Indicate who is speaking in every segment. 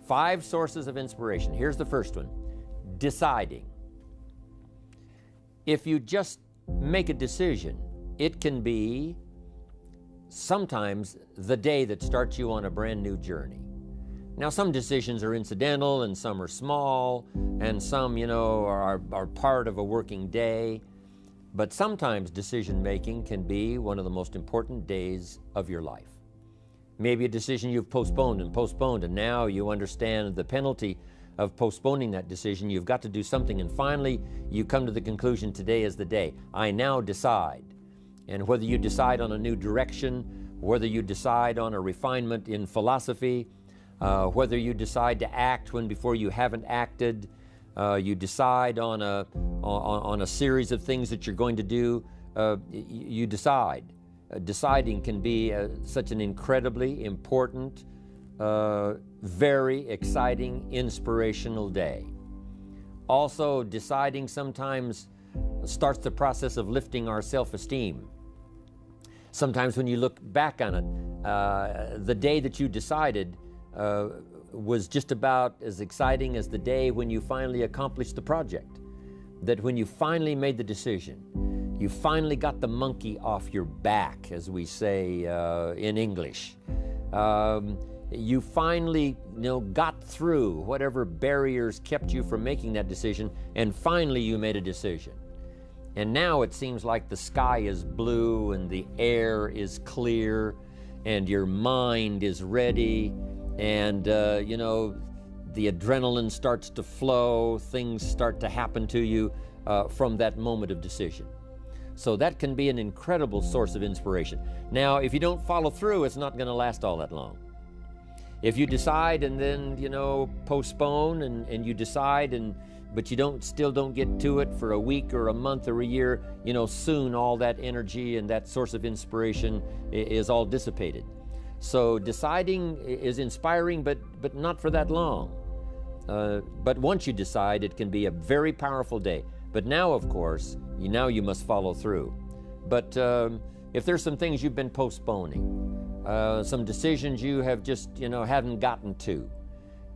Speaker 1: 5 sources of inspiration. Here's the first one, deciding. If you just make a decision, it can be sometimes the day that starts you on a brand new journey. Now, some decisions are incidental and some are small and some, are part of a working day. But sometimes decision making can be one of the most important days of your life. Maybe a decision you've postponed, and now you understand the penalty of postponing that decision. You've got to do something, and finally you come to the conclusion, today is the day. I now decide. And whether you decide on a new direction, whether you decide on a refinement in philosophy, whether you decide to act when before you haven't acted, you decide on a series of things that you're going to do, you decide. Deciding can be such an incredibly important, very exciting, inspirational day. Also, deciding sometimes starts the process of lifting our self-esteem. Sometimes when you look back on it, the day that you decided was just about as exciting as the day when you finally accomplished the project. That when you finally made the decision, you finally got the monkey off your back, as we say in English. You finally got through whatever barriers kept you from making that decision, and finally you made a decision. And now it seems like the sky is blue and the air is clear and your mind is ready, and the adrenaline starts to flow, things start to happen to you from that moment of decision. So that can be an incredible source of inspiration. Now, if you don't follow through, it's not going to last all that long. If you decide and then, postpone and you decide, but you still don't get to it for a week or a month or a year, soon all that energy and that source of inspiration is all dissipated. So deciding is inspiring, but not for that long. But once you decide, it can be a very powerful day. But now, of course, you must follow through. But if there's some things you've been postponing, some decisions you have just, haven't gotten to,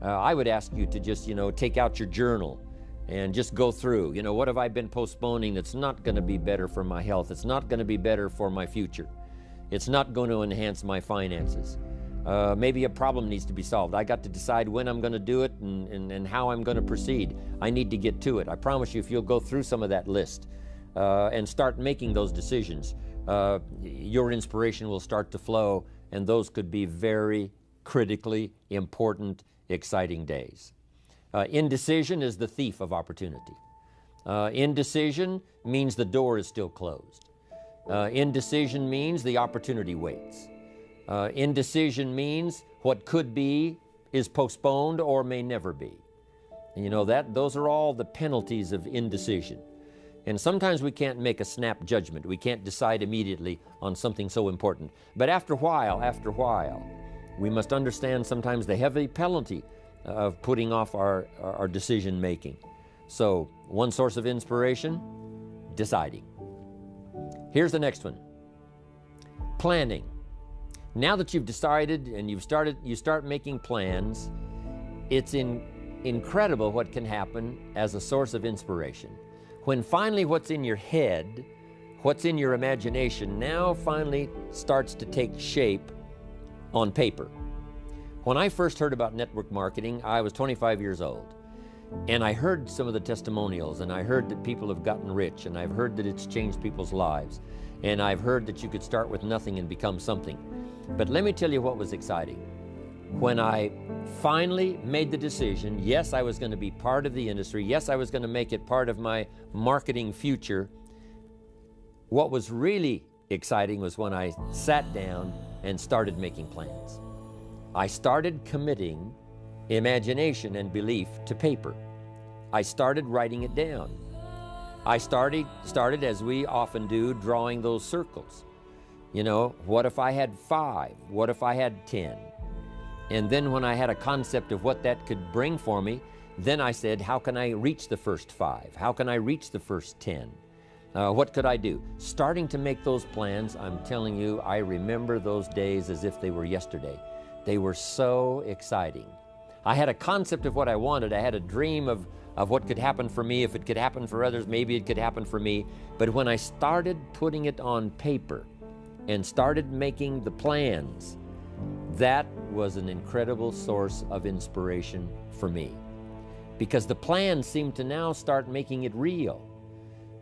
Speaker 1: I would ask you to just, take out your journal and just go through, what have I been postponing that's not going to be better for my health? It's not going to be better for my future. It's not going to enhance my finances. Maybe a problem needs to be solved. I got to decide when I'm going to do it and how I'm going to proceed. I need to get to it. I promise you, if you'll go through some of that list and start making those decisions, your inspiration will start to flow, and those could be very critically important, exciting days. Indecision is the thief of opportunity. Indecision means the door is still closed. Indecision means the opportunity waits. Indecision means what could be is postponed or may never be. And those are all the penalties of indecision. And sometimes we can't make a snap judgment. We can't decide immediately on something so important. But after a while, we must understand sometimes the heavy penalty of putting off our decision making. So, one source of inspiration, deciding. Here's the next one, planning. Now that you've decided and you start making plans, it's incredible what can happen as a source of inspiration. When finally what's in your head, what's in your imagination, now finally starts to take shape on paper. When I first heard about network marketing, I was 25 years old. And I heard some of the testimonials, and I heard that people have gotten rich, and I've heard that it's changed people's lives. And I've heard that you could start with nothing and become something. But let me tell you what was exciting. When I finally made the decision, yes, I was going to be part of the industry, yes, I was going to make it part of my marketing future, what was really exciting was when I sat down and started making plans. I started committing imagination and belief to paper. I started writing it down. I started as we often do, drawing those circles. What if I had 5? What if I had 10? And then when I had a concept of what that could bring for me, then I said, how can I reach the first 5? How can I reach the first 10? What could I do? Starting to make those plans, I'm telling you, I remember those days as if they were yesterday. They were so exciting. I had a concept of what I wanted. I had a dream of what could happen for me. If it could happen for others, maybe it could happen for me. But when I started putting it on paper and started making the plans, that was an incredible source of inspiration for me. Because the plans seemed to now start making it real.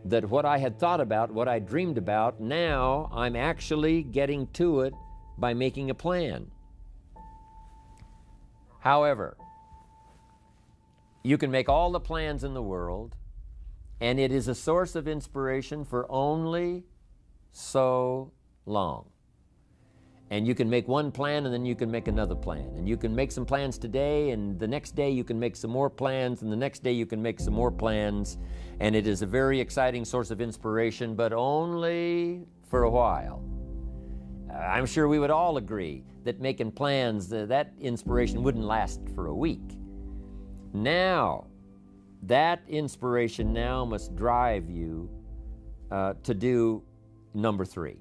Speaker 1: That what I had thought about, what I dreamed about, now I'm actually getting to it by making a plan. However, you can make all the plans in the world, and it is a source of inspiration for only so long. And you can make one plan, and then you can make another plan. And you can make some plans today, and the next day you can make some more plans, and the next day you can make some more plans. And it is a very exciting source of inspiration, but only for a while. I'm sure we would all agree that making plans, that inspiration wouldn't last for a week. Now, that inspiration now must drive you to do number 3.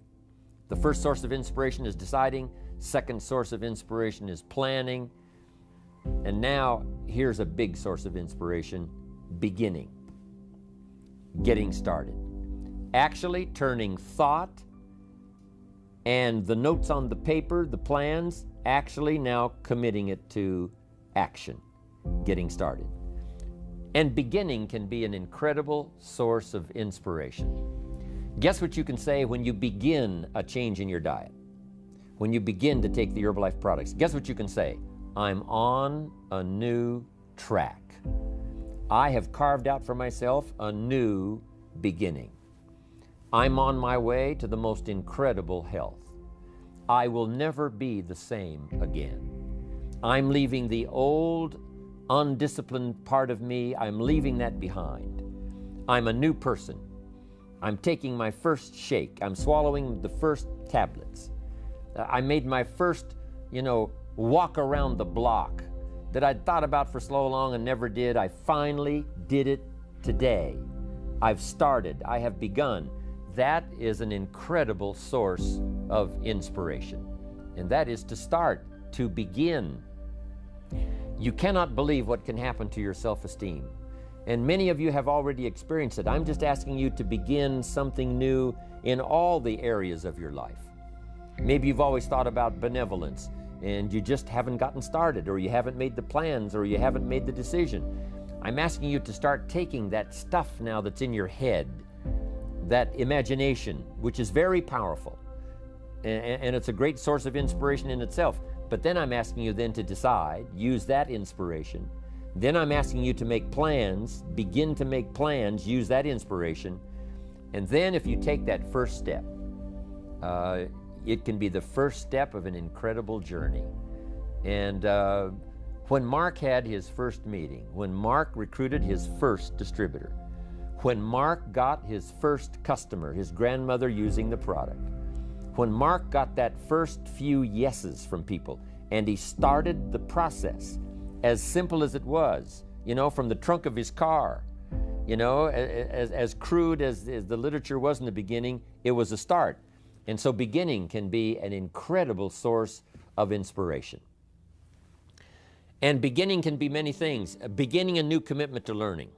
Speaker 1: The first source of inspiration is deciding. Second source of inspiration is planning. And now, here's a big source of inspiration: beginning. Getting started. Actually turning thought and the notes on the paper, the plans, actually now committing it to action. Getting started. And beginning can be an incredible source of inspiration. Guess what you can say when you begin a change in your diet? When you begin to take the Herbalife products, guess what you can say? I'm on a new track. I have carved out for myself a new beginning. I'm on my way to the most incredible health. I will never be the same again. I'm leaving the old, undisciplined part of me. I'm leaving that behind. I'm a new person. I'm taking my first shake. I'm swallowing the first tablets. I made my first, walk around the block that I'd thought about for so long and never did. I finally did it today. I've started. I have begun. That is an incredible source of inspiration. And that is to start, to begin. You cannot believe what can happen to your self-esteem. And many of you have already experienced it. I'm just asking you to begin something new in all the areas of your life. Maybe you've always thought about benevolence and you just haven't gotten started, or you haven't made the plans, or you haven't made the decision. I'm asking you to start taking that stuff now that's in your head, that imagination, which is very powerful, and it's a great source of inspiration in itself. But then I'm asking you then to decide, use that inspiration. Then I'm asking you to make plans, begin to make plans, use that inspiration. And then if you take that first step, it can be the first step of an incredible journey. And when Mark had his first meeting, when Mark recruited his first distributor, when Mark got his first customer, his grandmother using the product, when Mark got that first few yeses from people, and he started the process, as simple as it was, from the trunk of his car, as crude as the literature was in the beginning, it was a start. And so beginning can be an incredible source of inspiration. And beginning can be many things. Beginning a new commitment to learning.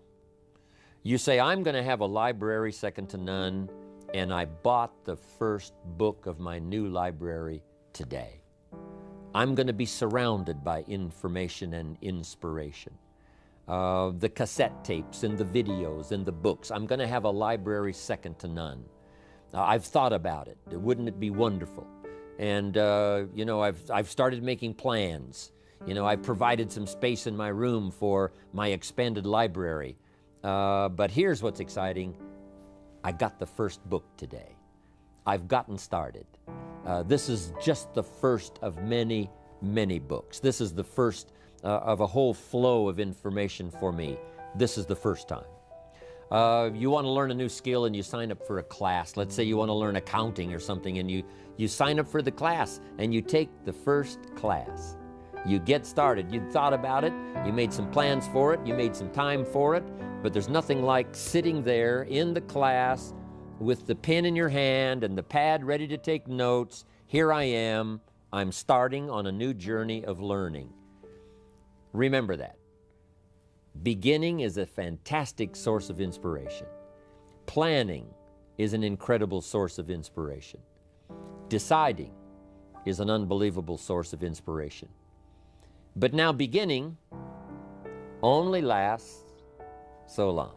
Speaker 1: You say, I'm going to have a library second to none, and I bought the first book of my new library today. I'm going to be surrounded by information and inspiration. The cassette tapes and the videos and the books. I'm going to have a library second to none. I've thought about it. Wouldn't it be wonderful? And, I've started making plans. I've provided some space in my room for my expanded library. But here's what's exciting. I got the first book today. I've gotten started. This is just the first of many, many books. This is the first of a whole flow of information for me. This is the first time. You want to learn a new skill and you sign up for a class. Let's say you want to learn accounting or something, and you sign up for the class and you take the first class. You get started. You thought about it. You made some plans for it. You made some time for it. But there's nothing like sitting there in the class with the pen in your hand and the pad ready to take notes. Here I am. I'm starting on a new journey of learning. Remember that. Beginning is a fantastic source of inspiration. Planning is an incredible source of inspiration. Deciding is an unbelievable source of inspiration. But now beginning only lasts so long.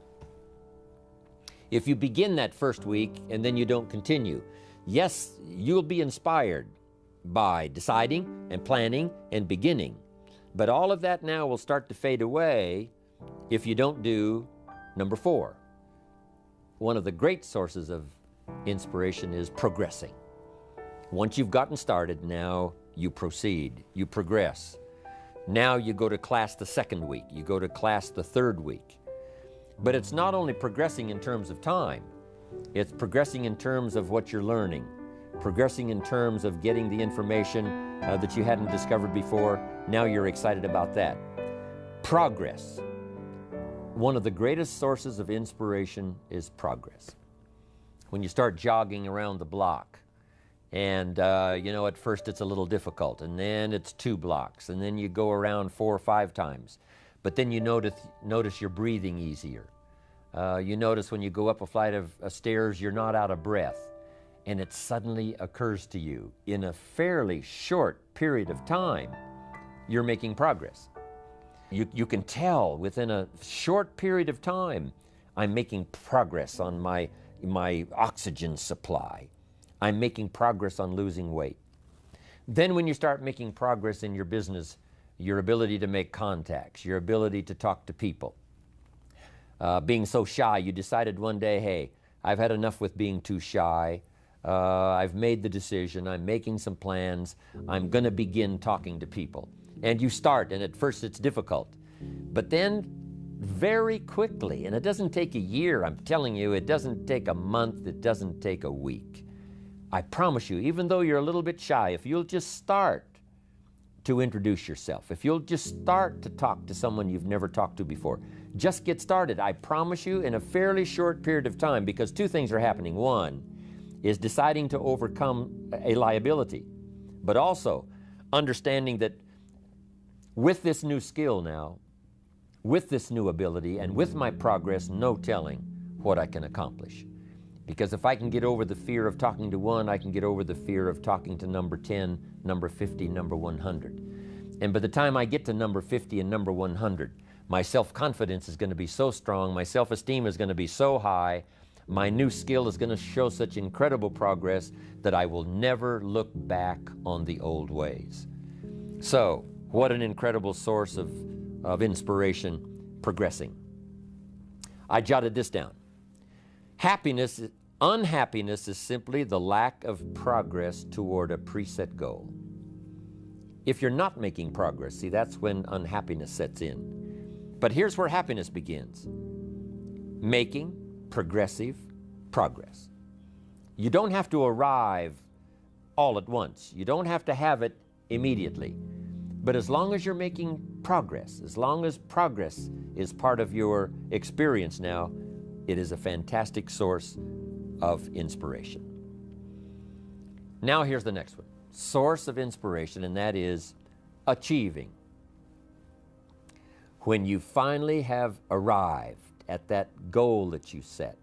Speaker 1: If you begin that first week and then you don't continue, yes, you'll be inspired by deciding and planning and beginning. But all of that now will start to fade away if you don't do number 4. One of the great sources of inspiration is progressing. Once you've gotten started, now you proceed, you progress. Now you go to class the second week, you go to class the third week. But it's not only progressing in terms of time, it's progressing in terms of what you're learning, progressing in terms of getting the information that you hadn't discovered before. Now you're excited about that. Progress. One of the greatest sources of inspiration is progress. When you start jogging around the block, and at first it's a little difficult, and then it's 2 blocks, and then you go around 4 or 5 times. But then you notice you're breathing easier. You notice when you go up a flight of stairs, you're not out of breath. And it suddenly occurs to you, in a fairly short period of time, you're making progress. You can tell within a short period of time, I'm making progress on my oxygen supply. I'm making progress on losing weight. Then when you start making progress in your business, your ability to make contacts, your ability to talk to people. Being so shy, you decided one day, hey, I've had enough with being too shy. I've made the decision, I'm making some plans, I'm going to begin talking to people. And you start, and at first it's difficult. But then very quickly, and it doesn't take a year, I'm telling you, it doesn't take a month, it doesn't take a week. I promise you, even though you're a little bit shy, if you'll just start to introduce yourself, if you'll just start to talk to someone you've never talked to before, just get started. I promise you, in a fairly short period of time, because 2 things are happening. One is deciding to overcome a liability, but also understanding that with this new skill now, with this new ability, and with my progress, no telling what I can accomplish. Because if I can get over the fear of talking to one, I can get over the fear of talking to number 10, number 50, number 100. And by the time I get to number 50 and number 100, my self-confidence is going to be so strong, my self-esteem is going to be so high, my new skill is going to show such incredible progress that I will never look back on the old ways. So, what an incredible source of inspiration, progressing. I jotted this down. Unhappiness is simply the lack of progress toward a preset goal. If you're not making progress, see, that's when unhappiness sets in. But here's where happiness begins. Making progressive progress. You don't have to arrive all at once. You don't have to have it immediately. But as long as you're making progress, as long as progress is part of your experience now, it is a fantastic source of inspiration. Now here's the next one. Source of inspiration, and that is achieving. When you finally have arrived at that goal that you set,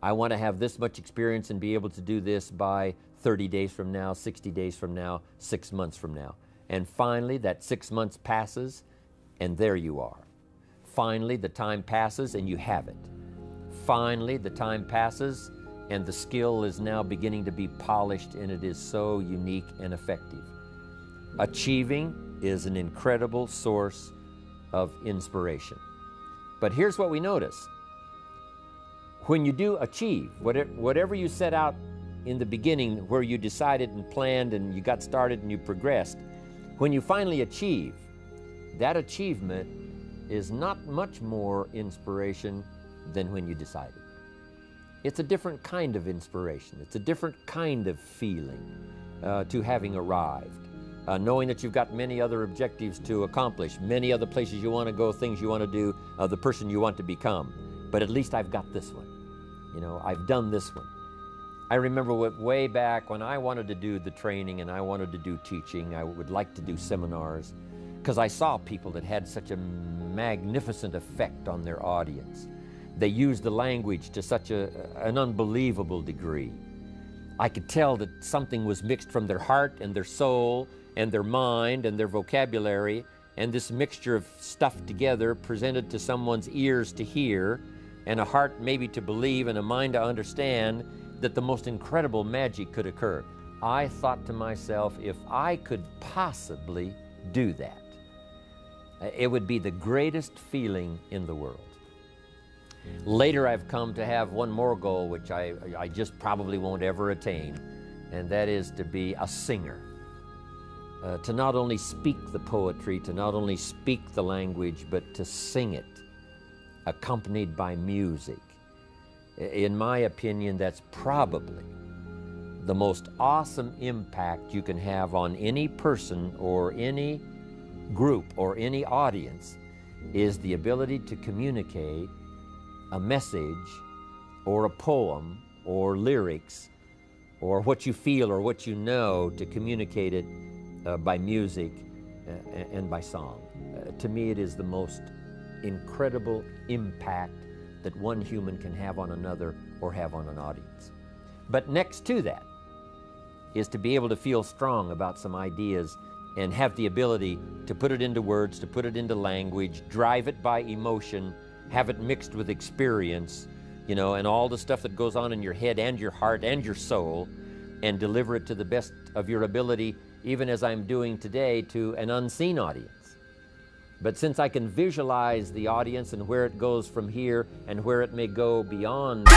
Speaker 1: I want to have this much experience and be able to do this by 30 days from now, 60 days from now, 6 months from now. And finally, that 6 months passes, and there you are. Finally, the time passes, and you have it. Finally, the time passes, and the skill is now beginning to be polished, and it is so unique and effective. Achieving is an incredible source of inspiration. But here's what we notice. When you do achieve, whatever you set out in the beginning, where you decided and planned and you got started and you progressed, when you finally achieve, that achievement is not much more inspiration than when you decided. It's a different kind of inspiration. It's a different kind of feeling to having arrived. Knowing that you've got many other objectives to accomplish, many other places you want to go, things you want to do, the person you want to become. But at least I've got this one. You know, I've done this one. I remember way back when I wanted to do the training and I wanted to do teaching, I would like to do seminars. because I saw people that had such a magnificent effect on their audience. They used the language to such an unbelievable degree. I could tell that something was mixed from their heart and their soul and their mind and their vocabulary, and this mixture of stuff together presented to someone's ears to hear and a heart maybe to believe and a mind to understand that the most incredible magic could occur. I thought to myself, if I could possibly do that, it would be the greatest feeling in the world. Later, I've come to have one more goal, which I just probably won't ever attain, and that is to be a singer. To not only speak the poetry, to not only speak the language, but to sing it, accompanied by music. In my opinion, that's probably the most awesome impact you can have on any person or any group or any audience, is the ability to communicate a message or a poem or lyrics or what you feel or what you know, to communicate it by music and by song. To me, it is the most incredible impact that one human can have on another or have on an audience. But next to that is to be able to feel strong about some ideas and have the ability to put it into words, to put it into language, drive it by emotion, have it mixed with experience, and all the stuff that goes on in your head and your heart and your soul, and deliver it to the best of your ability, even as I'm doing today, to an unseen audience. But since I can visualize the audience and where it goes from here and where it may go beyond